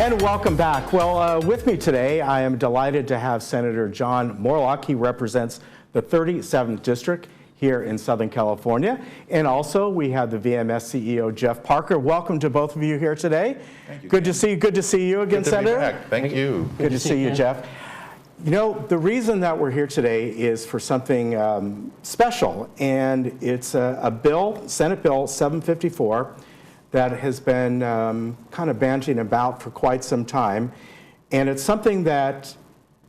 And welcome back. Well, with me today, I am delighted to have Senator John Moorlach. He represents the 37th District here in Southern California. And also, we have the VMS CEO, Jeff Parker. Welcome to both of you here today. Thank you. Good to see you again, Senator. Be back. Thank you. Good to see you, Jeff. You know, the reason that we're here today is for something special, and it's a bill, Senate Bill 754, that has been kind of bandying about for quite some time. And it's something that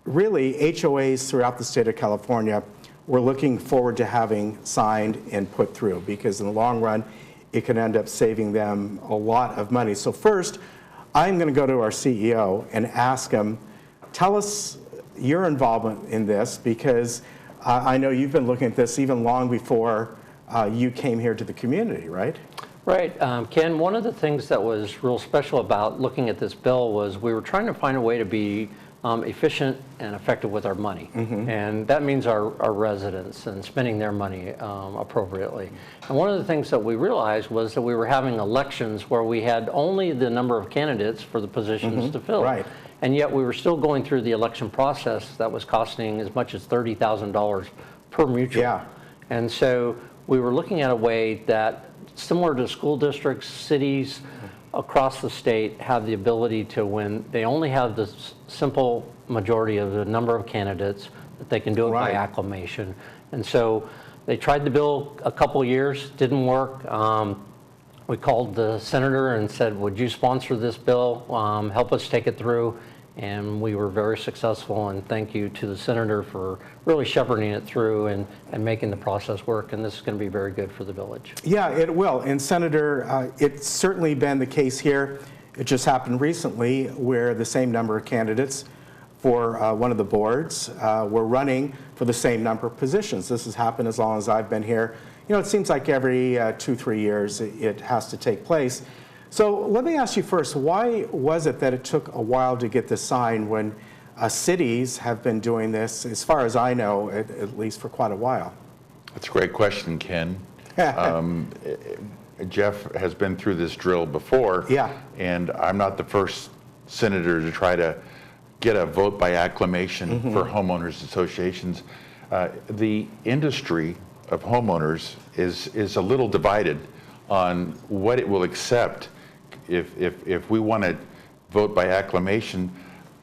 really HOAs throughout the state of California were looking forward to having signed and put through, because in the long run, it can end up saving them a lot of money. So first, I'm going to go to our CEO and ask him, tell us your involvement in this, because I know you've been looking at this even long before you came here to the community, right? Right. Ken, one of the things that was real special about looking at this bill was we were trying to find a way to be efficient and effective with our money. Mm-hmm. And that means our residents and spending their money appropriately. And one of the things that we realized was that we were having elections where we had only the number of candidates for the positions to fill. Right. And yet we were still going through the election process that was costing as much as $30,000 per mutual. Yeah. And so we were looking at a way that, similar to school districts, cities across the state have the ability to win. They only have the simple majority of the number of candidates, that they can do it by acclamation. And so they tried the bill a couple years, didn't work. We called the senator and said, would you sponsor this bill, help us take it through? And we were very successful, and thank you to the senator for really shepherding it through and making the process work, and this is going to be very good for the village. Yeah, it will. And Senator, it's certainly been the case here. It just happened recently where the same number of candidates for one of the boards were running for the same number of positions. This has happened as long as I've been here. You know, it seems like every 2-3 years it has to take place. So let me ask you first, why was it that it took a while to get this signed when cities have been doing this, as far as I know, at least for quite a while? That's a great question, Ken. Jeff has been through this drill before, and I'm not the first senator to try to get a vote by acclamation for homeowners associations. The industry of homeowners is a little divided on what it will accept. If we want to vote by acclamation,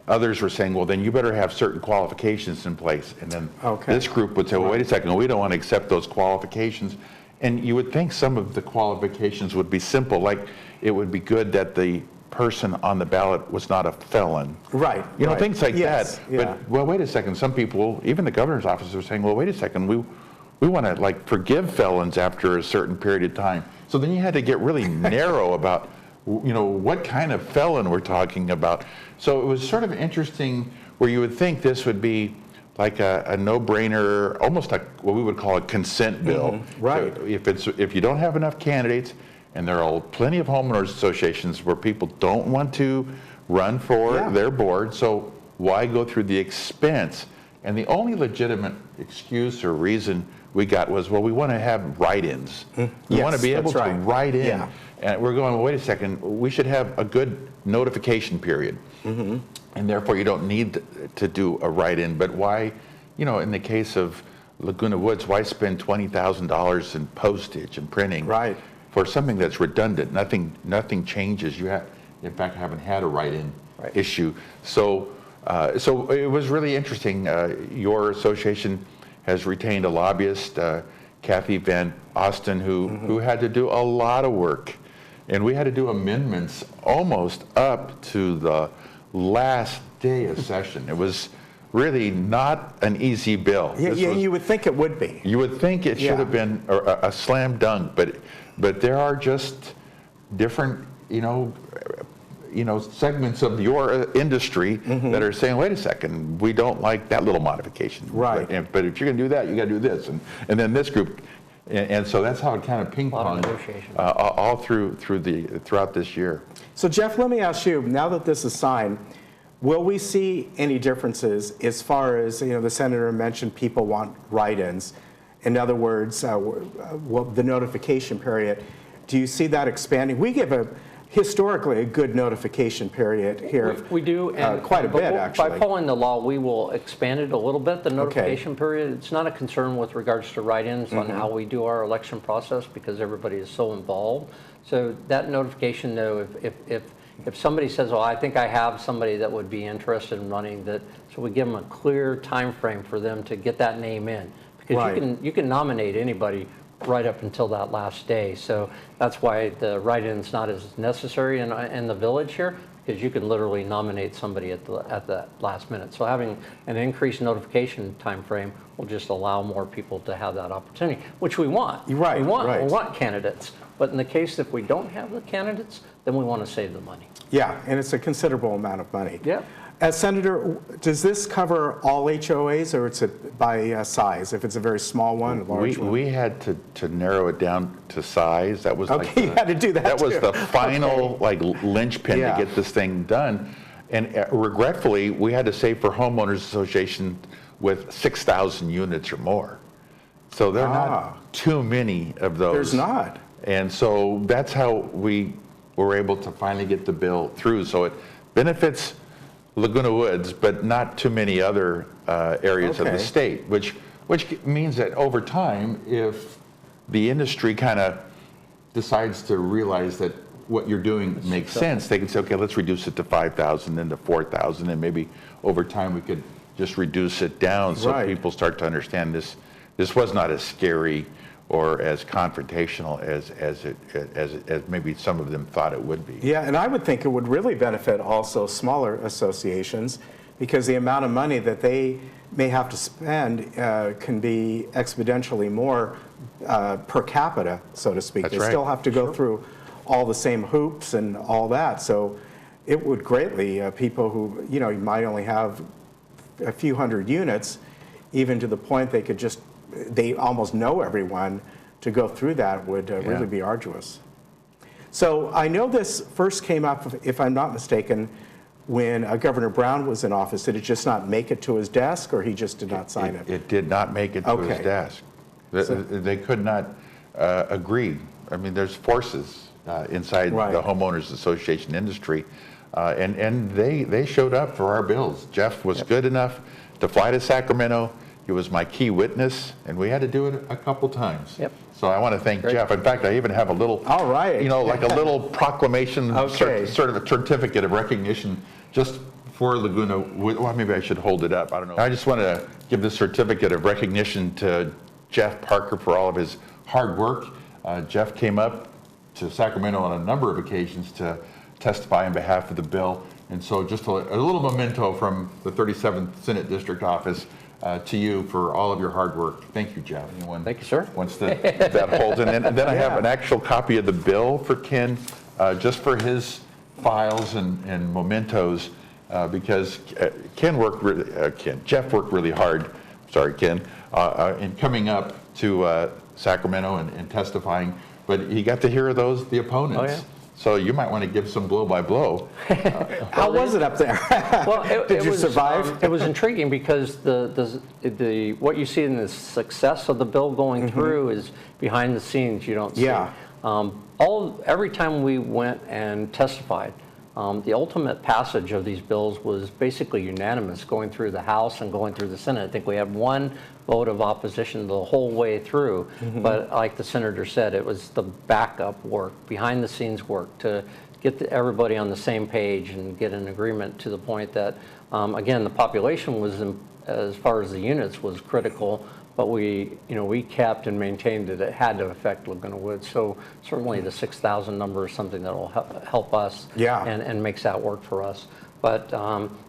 others were saying, well, then you better have certain qualifications in place. And then this group would say, well, wait a second, we don't want to accept those qualifications. And you would think some of the qualifications would be simple, like it would be good that the person on the ballot was not a felon. Right. You know, things like that. Yeah. But, well, wait a second, some people, even the governor's office, are saying, well, wait a second, we want to like forgive felons after a certain period of time. So then you had to get really narrow about, you know, what kind of felon we're talking about. So it was sort of interesting where you would think this would be like a no-brainer, almost like what we would call a consent bill. Right. So if you don't have enough candidates, and there are plenty of homeowners associations where people don't want to run for their board, so why go through the expense? And the only legitimate excuse or reason we got was, well, we want to have write-ins. We want to be able to write in. Yeah. And we're going, well, wait a second, we should have a good notification period. And therefore you don't need to do a write-in. But why, you know, in the case of Laguna Woods, why spend $20,000 in postage and printing for something that's redundant? Nothing changes. You have, in fact, haven't had a write-in issue. So it was really interesting. Your association has retained a lobbyist, Kathy Van Osten, who had to do a lot of work. And we had to do amendments almost up to the last day of session. It was really not an easy bill. You would think it would be. You would think it should have been a slam dunk, but there are just different, you know, segments of your industry that are saying, wait a second, we don't like that little modification. Right. But if you're going to do that, you got to do this. And then this group, and so that's how it kind of ping-ponged all throughout this year. So Jeff, let me ask you, now that this is signed, will we see any differences as far as, you know, the senator mentioned people want write-ins. In other words, the notification period. Do you see that expanding? We give a historically a good notification period here. We do, and quite a but bit, actually. By following the law, we will expand it a little bit, the notification period. It's not a concern with regards to write-ins on how we do our election process because everybody is so involved. So that notification, though, if somebody says, "Oh, I think I have somebody that would be interested in running," that so we give them a clear time frame for them to get that name in because Right. you can nominate anybody right up until that last day. So that's why the write-in's not as necessary in the village here, because you can literally nominate somebody at the last minute. So having an increased notification time frame will just allow more people to have that opportunity, which we want. Right, we right. want candidates. But in the case if we don't have the candidates, then we want to save the money. Yeah, and it's a considerable amount of money. Yeah. Senator, does this cover all HOAs, or it's by size? If it's a very small one, a large one? We had to narrow it down to size. That was Okay, you had to do that That was too. the final like linchpin Yeah. to get this thing done. And regretfully, we had to say for homeowners association with 6,000 units or more. So there are not too many of those. There's not. And so that's how we were able to finally get the bill through. So it benefits Laguna Woods, but not too many other areas of the Okay. state, which means that over time, if the industry kind of decides to realize that what you're doing makes sense, they can say, okay, let's reduce it to 5,000, then to 4,000, and maybe over time we could just reduce it down so Right. people start to understand this was not as scary or as confrontational as maybe some of them thought it would be. Yeah, and I would think it would really benefit also smaller associations because the amount of money that they may have to spend can be exponentially more per capita, so to speak. That's They right. still have to go through all the same hoops and all that. So it would greatly, people who, you might only have a few hundred units, even to the point they almost know everyone, to go through that would really be arduous. So I know this first came up, if I'm not mistaken, when Governor Brown was in office. Did it just not make it to his desk, or he just did not sign it? It did not make it to his Okay. desk. They could not agree. I mean, there's forces inside Right. the homeowners association industry, and they showed up for our bills. Jeff was good enough to fly to Sacramento. He was my key witness, and we had to do it a couple times. Yep. So I want to thank Jeff. In fact, I even have a little, All right. like a little proclamation, Okay. sort of a certificate of recognition just for Laguna. Well, maybe I should hold it up. I don't know. I just want to give this certificate of recognition to Jeff Parker for all of his hard work. Jeff came up to Sacramento on a number of occasions to testify on behalf of the bill. And so just a little memento from the 37th Senate District Office to you for all of your hard work. Thank you, Jeff. Anyone Thank you, sir. Once that holds. And then I have an actual copy of the bill for Ken, just for his files and mementos, because Jeff worked really hard, sorry, Ken, in coming up to Sacramento and testifying, but he got to hear the opponents. Oh, yeah. So you might want to give some blow-by-blow. How was it up there? Well, Did you was, survive? it was intriguing because the what you see in the success of the bill going through is behind the scenes. You don't see. Yeah. Every time we went and testified, the ultimate passage of these bills was basically unanimous, going through the House and going through the Senate. I think we had one vote of opposition the whole way through. But like the senator said, it was the backup work, behind the scenes work to get everybody on the same page and get an agreement to the point that, again, the population was, as far as the units, was critical. But we kept and maintained that it had to affect Laguna Woods. So certainly the 6,000 number is something that will help us and makes that work for us. But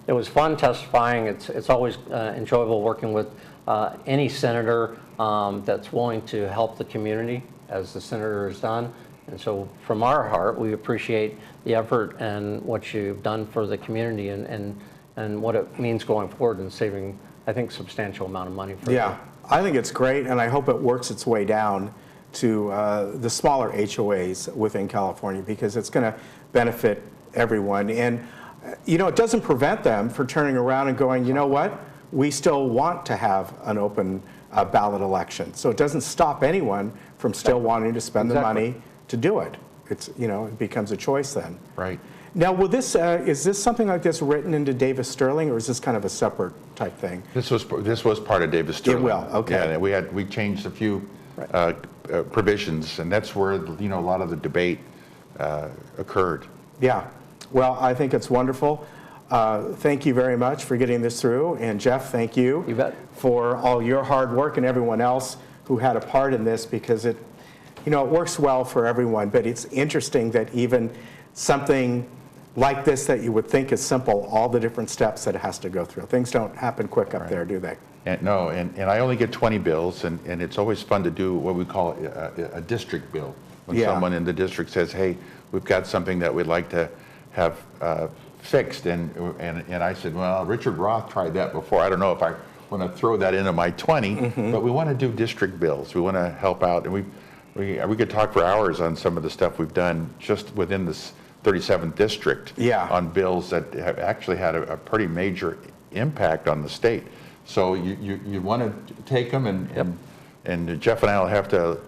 it was fun testifying. It's always enjoyable working with any senator that's willing to help the community, as the senator has done. And so from our heart, we appreciate the effort and what you've done for the community and what it means going forward and saving, I think, substantial amount of money for them. I think it's great, and I hope it works its way down to the smaller HOAs within California, because it's going to benefit everyone. And, it doesn't prevent them from turning around and going, you know what, we still want to have an open ballot election. So it doesn't stop anyone from still wanting to spend the money to do it. It's, it becomes a choice then. Right. Now, will this, is this something like this written into Davis Sterling, or is this kind of a separate type thing? This was part of Davis Sterling. will, okay. Yeah, we changed a few provisions, and that's where, a lot of the debate occurred. Yeah. Well, I think it's wonderful. Thank you very much for getting this through. And Jeff, thank you. You bet. For all your hard work, and everyone else who had a part in this, because it works well for everyone. But it's interesting that even something like this that you would think is simple, all the different steps that it has to go through. Things don't happen quick up there, do they? And I only get 20 bills, and it's always fun to do what we call a district bill. When someone in the district says, hey, we've got something that we'd like to have fixed, and I said, well, Richard Roth tried that before. I don't know if I want to throw that into my 20, but we want to do district bills. We want to help out, and we could talk for hours on some of the stuff we've done just within this 37th district on bills that have actually had a pretty major impact on the state. So you want to take them, and Jeff and I will have to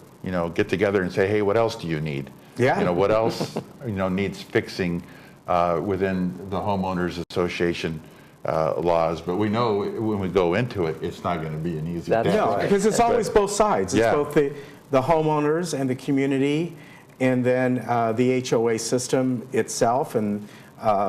get together and say, hey, what else do you need? Yeah. What else needs fixing within the homeowners association laws? But we know when we go into it, it's not going to be an easy task. No, because it's always both sides. It's both the homeowners and the community, and then the HOA system itself, and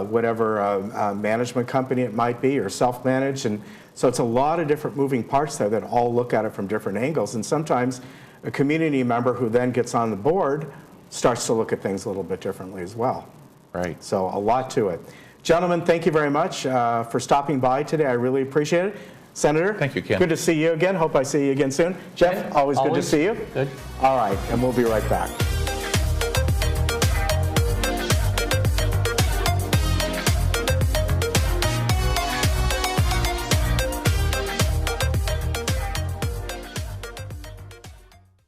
whatever management company it might be, or self-managed. And so it's a lot of different moving parts there that all look at it from different angles. And sometimes a community member who then gets on the board starts to look at things a little bit differently as well. Right. So a lot to it. Gentlemen, thank you very much for stopping by today. I really appreciate it. Senator, thank you, Ken. Good to see you again. Hope I see you again soon. Jeff, always good to see you. Good. All right, and we'll be right back.